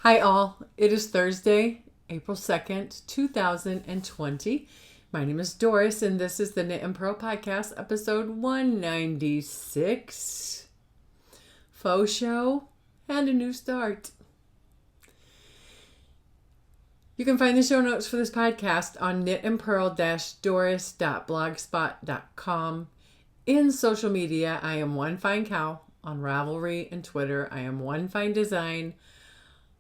Hi, all. It is Thursday, April 2nd, 2020. My name is Doris, and this is the Knit and Purl Podcast, episode 196. Faux show and a new start. You can find the show notes for this podcast on knitandpurl-doris.blogspot.com. In social media, I am One Fine Cow. On Ravelry and Twitter, I am One Fine Design.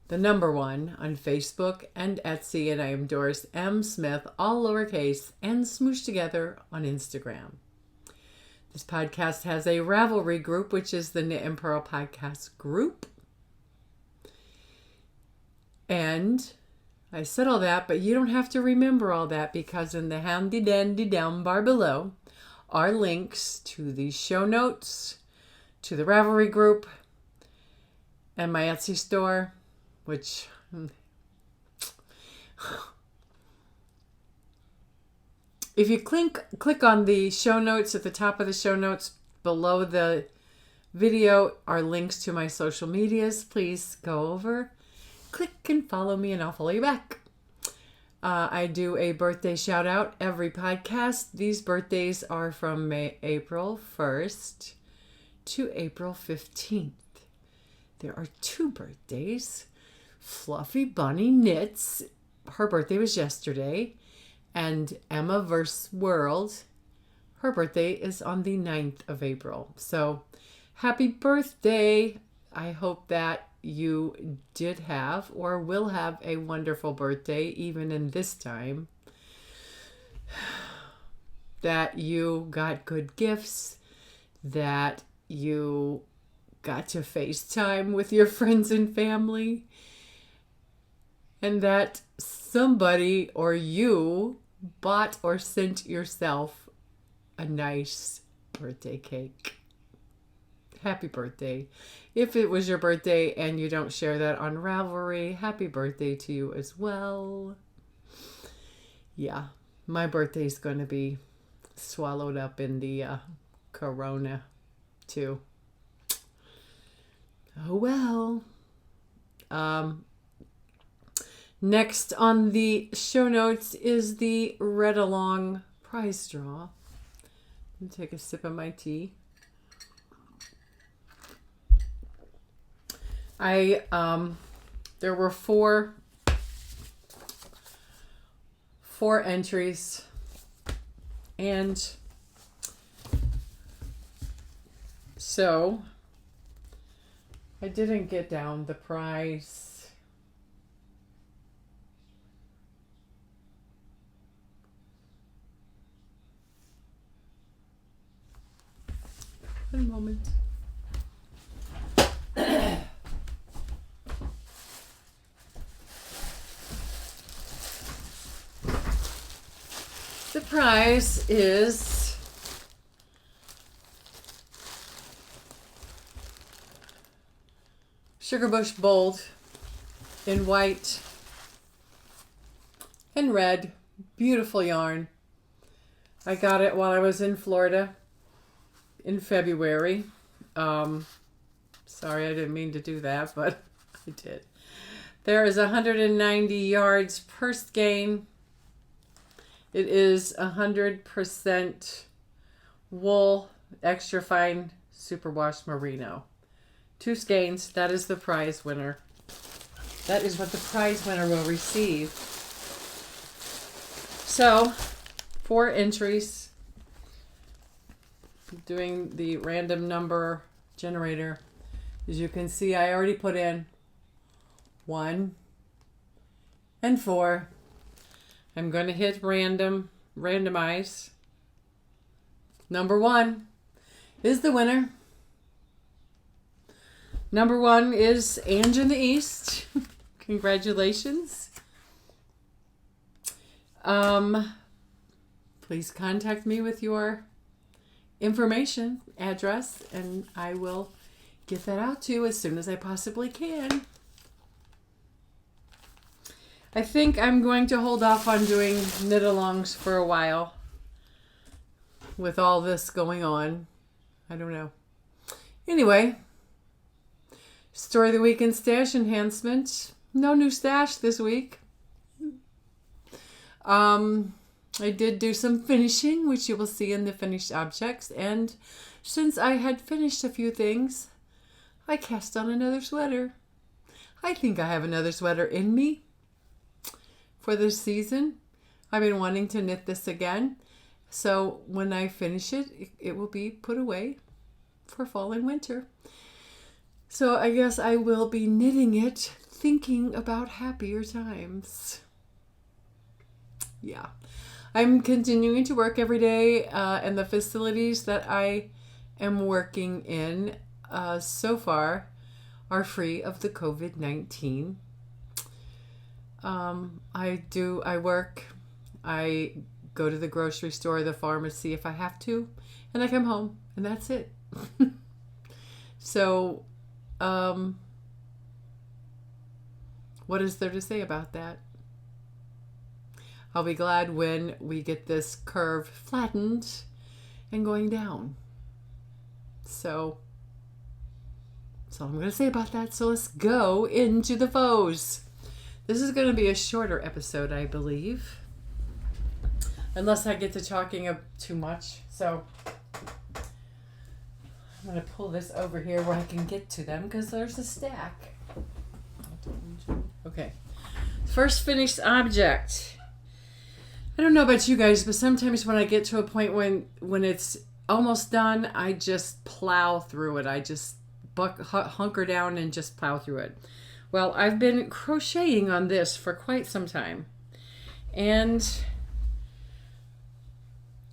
The number one on Facebook and Etsy, and I am Doris M. Smith, all lowercase, and smooshed together on Instagram. This podcast has a Ravelry group, which is the Knit and Purl Podcast group. And I said all that, but you don't have to remember all that because in the handy dandy down bar below are links to the show notes, to the Ravelry group, and my Etsy store, which if you click on the show notes at the top of the show notes below the video are links to my social medias. Please go over, click and follow me, and I'll follow you back. I do a birthday shout out every podcast. These birthdays are from April 1st to April 15th. There are two birthdays. Fluffy Bunny Knits, her birthday was yesterday, and Emma vs. World, her birthday is on the 9th of April. So happy birthday. I hope that you did have or will have a wonderful birthday even in this time. That you got good gifts, that you got to FaceTime with your friends and family, and that somebody or you bought or sent yourself a nice birthday cake. Happy birthday. If it was your birthday and you don't share that on Ravelry, happy birthday to you as well. Yeah, my birthday is going to be swallowed up in the corona too. Oh well. Next on the show notes is the Read Along prize draw. Let me take a sip of my tea. There were four entries, and so I didn't get down the prize. One moment. The prize is Sugarbush Bold in white and red. Beautiful yarn. I got it while I was in Florida in February. Sorry, I didn't mean to do that, but I did. There is 190 yards per skein. It is 100% wool, extra fine, superwash merino. 2 skeins. That is the prize winner. That is what the prize winner will receive. So, 4 entries. Doing the random number generator. As you can see, I already put in 1 and 4. I'm going to hit randomize. Number 1 is the winner. Number 1 is Ange in the East. Congratulations. Please contact me with your information, address, and I will get that out to you as soon as I possibly can. I think I'm going to hold off on doing knit-alongs for a while with all this going on. I don't know. Anyway, Story of the Week and Stash Enhancement. no new stash this week. I did do some finishing, which you will see in the finished objects. And since I had finished a few things, I cast on another sweater. I think I have another sweater in me for this season. I've been wanting to knit this again. So when I finish it, it will be put away for fall and winter. So I guess I will be knitting it, thinking about happier times. Yeah. I'm continuing to work every day, and the facilities that I am working in so far are free of the COVID-19. I work, I go to the grocery store, the pharmacy if I have to, and I come home, and that's it. So, what is there to say about that? I'll be glad when we get this curve flattened and going down. So, that's all I'm going to say about that. So let's go into the foes. This is going to be a shorter episode, I believe. Unless I get to talking too much. So, I'm going to pull this over here where I can get to them because there's a stack. Okay. First finished object. I don't know about you guys, but sometimes when I get to a point when it's almost done, I just plow through it. I just hunker down and just plow through it. Well, I've been crocheting on this for quite some time. And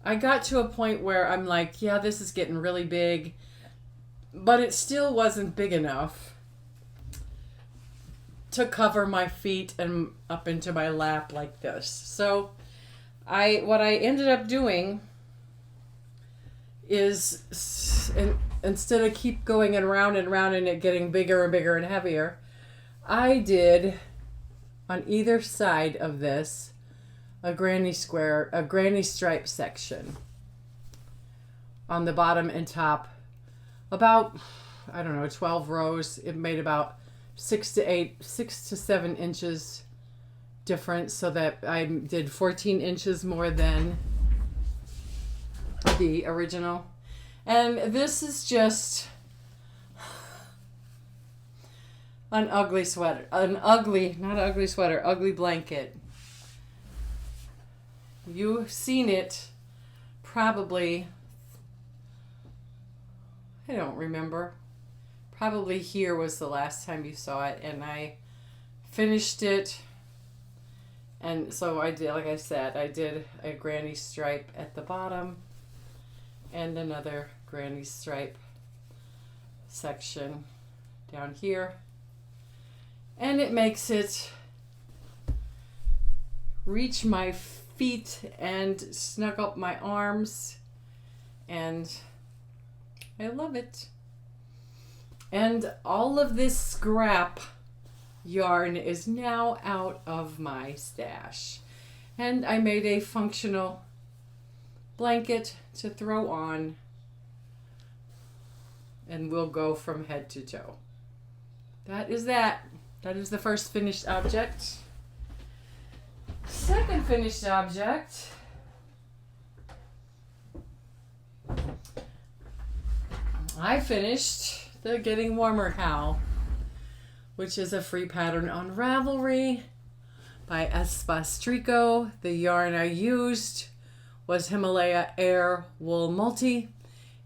I got to a point where I'm like, yeah, this is getting really big. But it still wasn't big enough to cover my feet and up into my lap like this. So what I ended up doing is, instead of keep going around and around and it getting bigger and bigger and heavier, I did on either side of this a granny stripe section on the bottom and top, about, I don't know, 12 rows. It made about 6 to 7 inches difference, so that I did 14 inches more than the original. And this is just an ugly sweater. Ugly blanket. You've seen it probably, I don't remember. Probably here was the last time you saw it, and I finished it. And so I did, like I said, I did a granny stripe at the bottom and another granny stripe section down here. And it makes it reach my feet and snug up my arms. And I love it. And all of this scrap yarn is now out of my stash. And I made a functional blanket to throw on, and we'll go from head to toe. That is that. That is the first finished object. Second finished object. I finished the Getting Warmer Cowl, which is a free pattern on Ravelry by Espastrico. The yarn I used was Himalaya Air Wool Multi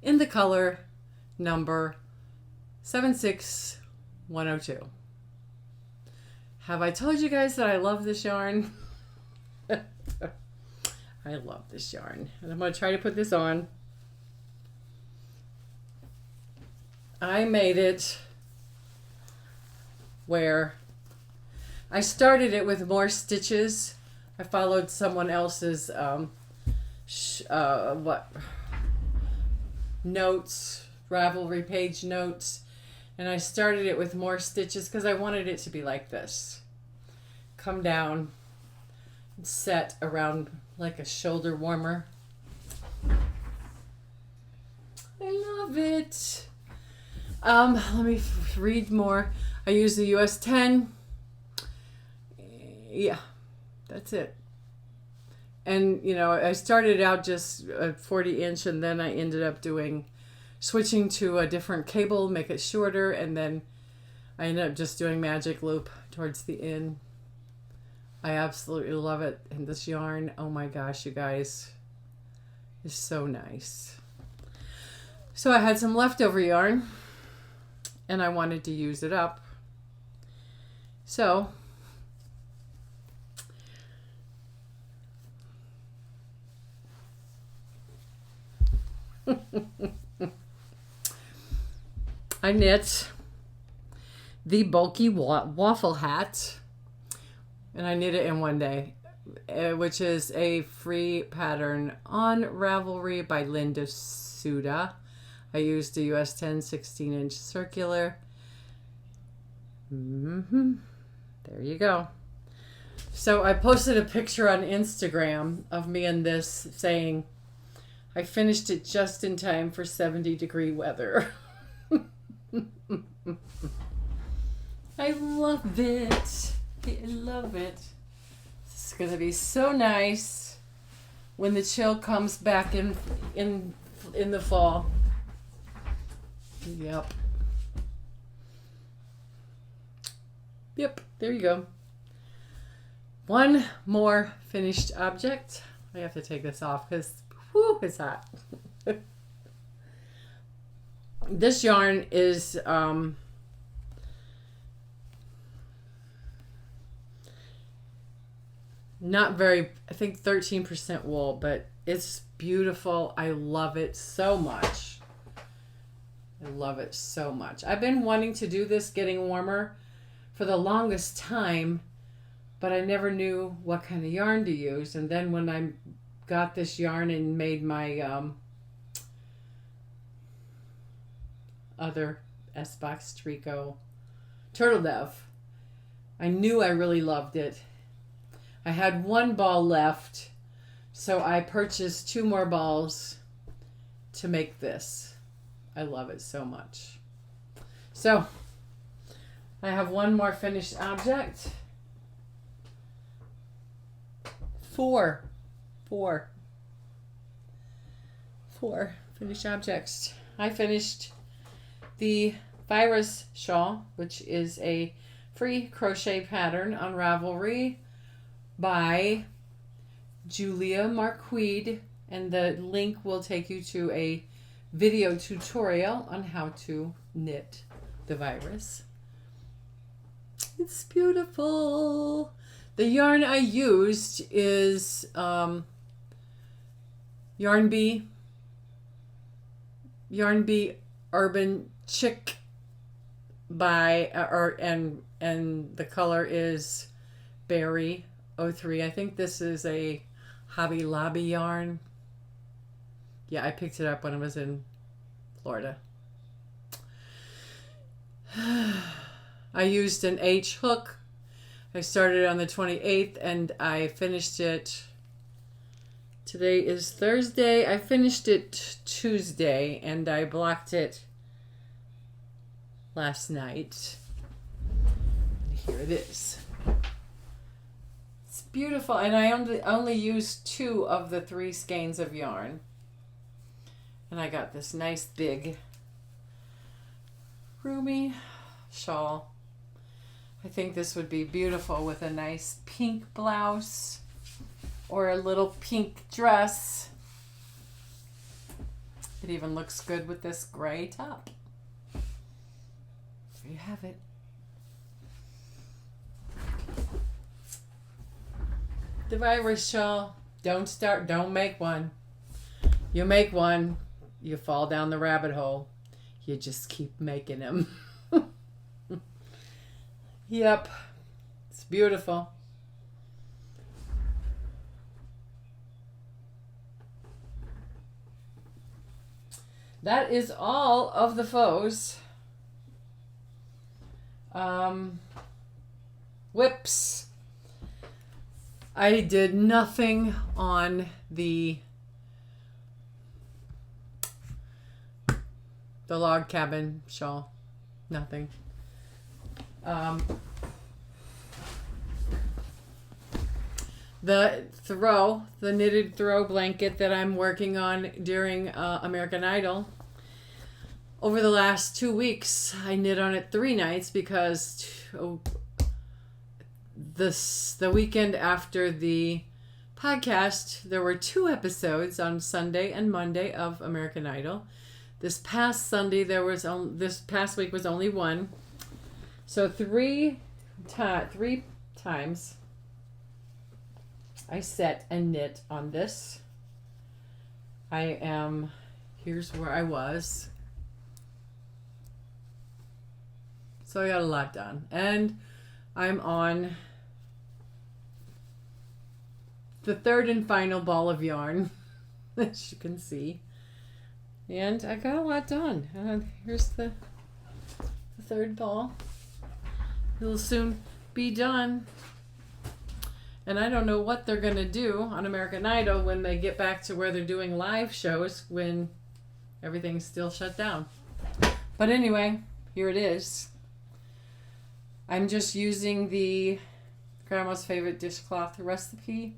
in the color number 76102. Have I told you guys that I love this yarn? I love this yarn. And I'm going to try to put this on. I made it where I started it with more stitches. I followed someone else's notes, Ravelry page notes, and I started it with more stitches because I wanted it to be like this. Come down and set around like a shoulder warmer. I love it. Let me read more. I use the US 10 Yeah, that's it. And, you know, I started out just a 40 inch, and then I ended up switching to a different cable, make it shorter, and then I ended up just doing magic loop towards the end. I absolutely love it. And this yarn, oh my gosh, you guys, is so nice. So I had some leftover yarn, and I wanted to use it up. So I knit the bulky waffle hat, and I knit it in one day, which is a free pattern on Ravelry by Linda Suda. I used a US 10 16-inch circular. There you go. So I posted a picture on Instagram of me and this saying, I finished it just in time for 70-degree weather. I love it. I love it. It's going to be so nice when the chill comes back in the fall. Yep. Yep, there you go. One more finished object. I have to take this off because it's hot. This yarn is not very, I think 13% wool, but it's beautiful. I love it so much. I love it so much. I've been wanting to do this getting warmer for the longest time, but I never knew what kind of yarn to use. And then when I got this yarn and made my other S-Box Tricot Turtle Dove, I knew I really loved it. I had one ball left, so I purchased 2 more balls to make this. I love it so much. So I have one more finished object. Four finished objects. I finished the Virus shawl, which is a free crochet pattern on Ravelry by Julia Marquide, and the link will take you to a video tutorial on how to knit the Virus. It's beautiful. The yarn I used is Yarn Bee Urban Chick by and the color is Berry 03. I think this is a Hobby Lobby yarn. Yeah, I picked it up when I was in Florida. I used an H hook. I started on the 28th and I finished it. Today is Thursday. I finished it Tuesday and I blocked it last night. And here it is. It's beautiful, and I only used 2 of the 3 skeins of yarn. And I got this nice big roomy shawl. I think this would be beautiful with a nice pink blouse or a little pink dress. It even looks good with this gray top. There you have it. The Virus shawl. Don't make one. You make one, you fall down the rabbit hole. You just keep making them. Yep. It's beautiful. That is all of the faux. Whips. I did nothing on the log cabin shawl. Nothing. the knitted throw blanket that I'm working on during American Idol. Over the last 2 weeks, I knit on it 3 nights because the weekend after the podcast, there were 2 episodes on Sunday and Monday of American Idol. This past Sunday, this past week was only 1. So 3 times I set and knit on this. Here's where I was. So I got a lot done. And I'm on the 3rd and final ball of yarn, as you can see. And I got a lot done. Here's the 3rd ball. It'll soon be done. And I don't know what they're going to do on American Idol when they get back to where they're doing live shows when everything's still shut down. But anyway, here it is. I'm just using the Grandma's Favorite Dishcloth recipe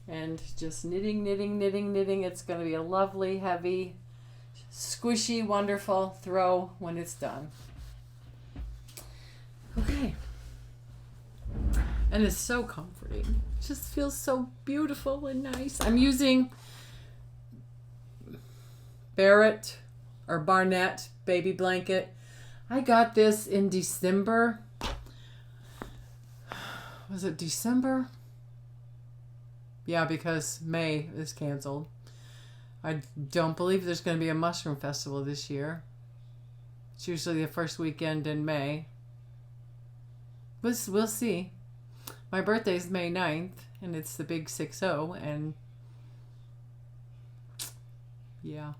and just knitting. It's going to be a lovely, heavy, squishy, wonderful throw when it's done. Okay. And it's so comforting. It just feels so beautiful and nice. I'm using Barrett baby blanket. I got this in December. Was it December? Yeah, because May is canceled. I don't believe there's going to be a mushroom festival this year. It's usually the first weekend in May. We'll see. My birthday's May 9th, and it's the big 6-0, and yeah.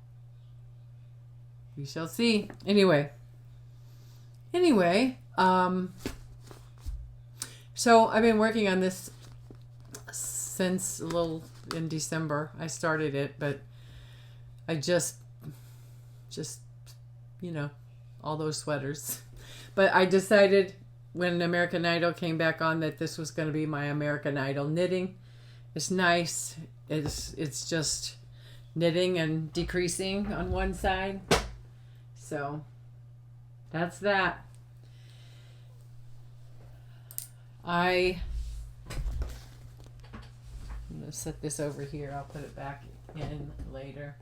We shall see. Anyway, so I've been working on this since in December. I started it, but I just all those sweaters. But I decided when American Idol came back on that this was going to be my American Idol knitting. It's nice. It's just knitting and decreasing on one side. So that's that. I'm going to set this over here. I'll put it back in later.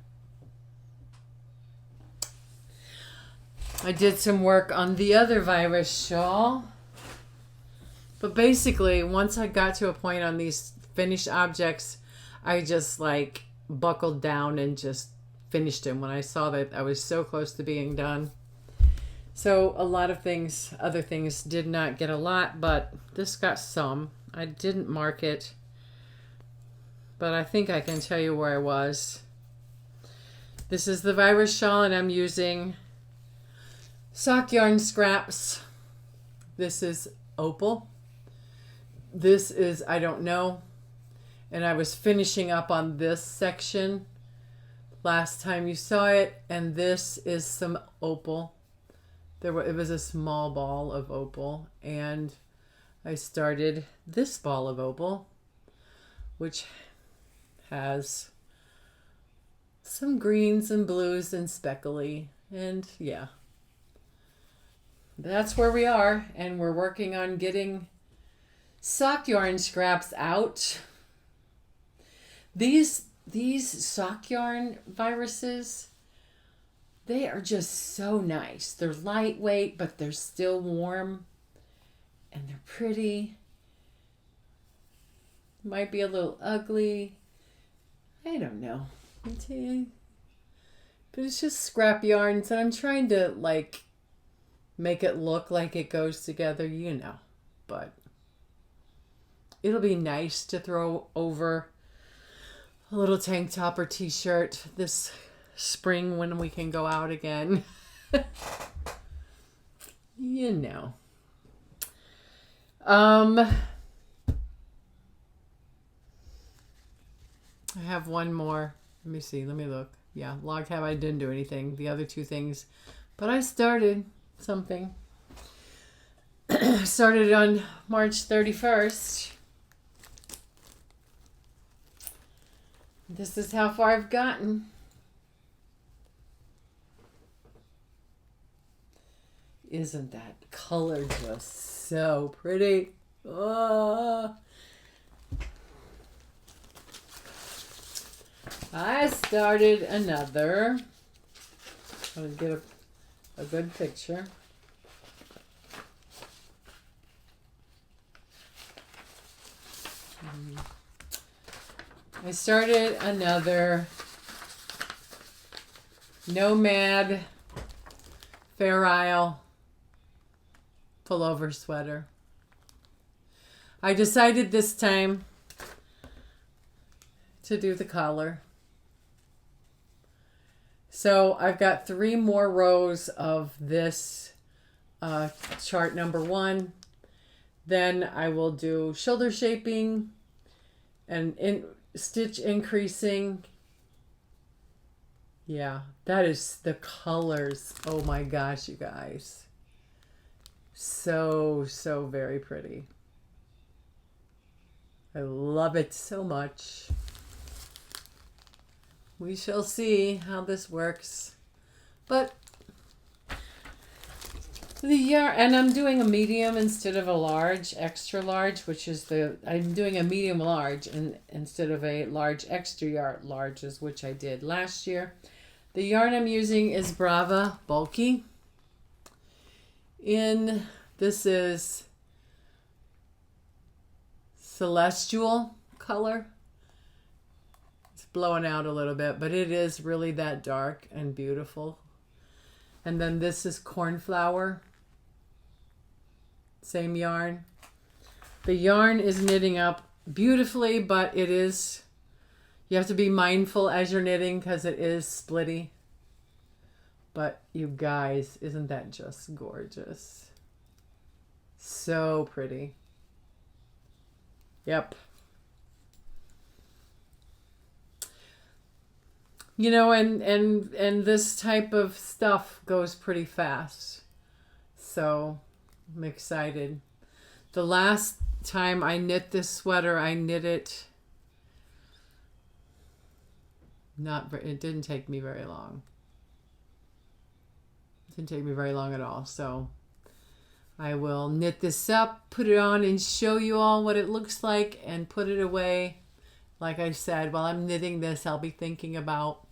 I did some work on the other virus shawl. But basically, once I got to a point on these finished objects, I just buckled down and just finished them when I saw that I was so close to being done. So a lot of other things did not get a lot, but this got some. I didn't mark it, but I think I can tell you where I was. This is the virus shawl, and I'm using sock yarn scraps. This is Opal. This is I Don't Know. And I was finishing up on this section last time you saw it. And this is some Opal. It was a small ball of Opal. And I started this ball of Opal, which has some greens and blues and speckly. And yeah. That's where we are, and we're working on getting sock yarn scraps out. These sock yarn viruses, they are just so nice. They're lightweight, but they're still warm, and they're pretty. Might be a little ugly. I don't know. But it's just scrap yarns, and I'm trying to make it look like it goes together, but it'll be nice to throw over a little tank top or t-shirt this spring when we can go out again. I have one more. Let me see. Let me look. Yeah, log tab. I didn't do anything. The other 2 things, but I started something. Started on March 31st. This is how far I've gotten. Isn't that color just so pretty? Oh. I started another. I'll get a good picture. I started another Nomad Fair Isle pullover sweater. I decided this time to do the collar. So I've got 3 more rows of this chart number 1. Then I will do shoulder shaping and stitch increasing. Yeah, that is the colors. Oh my gosh, you guys. So very pretty. I love it so much. We shall see how this works. But the yarn, and I'm doing a medium instead of a large, extra large, which is I'm doing a medium large and instead of a large extra larges, which I did last year. The yarn I'm using is Brava Bulky. This is Celestial color. It's blowing out a little bit, but it is really that dark and beautiful. And then this is Cornflower. Same yarn. The yarn is knitting up beautifully, but you have to be mindful as you're knitting because it is splitty. But you guys, isn't that just gorgeous? So pretty. Yep. You know, and this type of stuff goes pretty fast. So I'm excited. The last time I knit this sweater, I knit it it didn't take me very long. It didn't take me very long at all. So I will knit this up, put it on, and show you all what it looks like and put it away. Like I said, while I'm knitting this, I'll be thinking about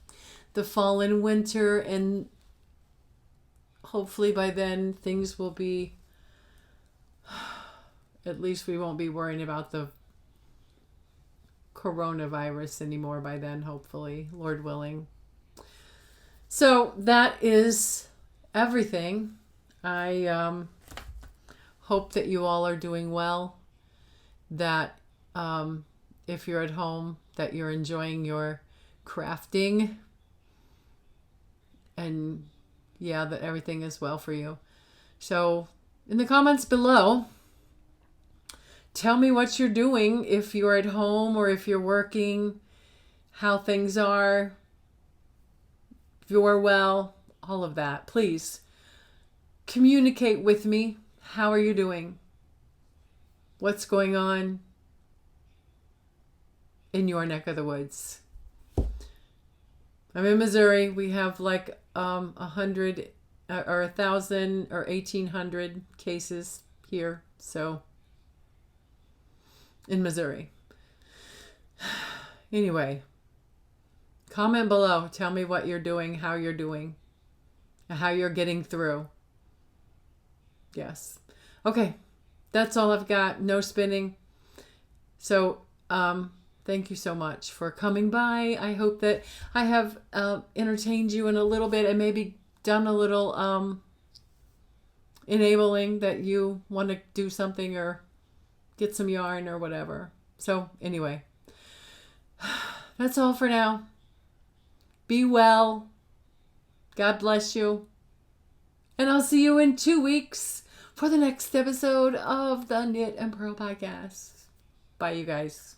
the fall and winter, and hopefully by then things will be, at least we won't be worrying about the coronavirus anymore by then, hopefully, Lord willing. So that is everything. I hope that you all are doing well, that if you're at home, that you're enjoying your crafting, and yeah, that everything is well for you. So in the comments below, tell me what you're doing if you're at home or if you're working, how things are, if you're well, all of that. Please communicate with me. How are you doing? What's going on in your neck of the woods? I'm in Missouri. We have like 100 or 1,000 or 1,800 cases here. So in Missouri. Anyway, comment below. Tell me what you're doing, how you're doing, and how you're getting through. Yes. Okay. That's all I've got. No spinning. So, thank you so much for coming by. I hope that I have entertained you in a little bit and maybe done a little enabling that you want to do something or get some yarn or whatever. So anyway, that's all for now. Be well. God bless you. And I'll see you in 2 weeks for the next episode of the Knit and Purl Podcast. Bye, you guys.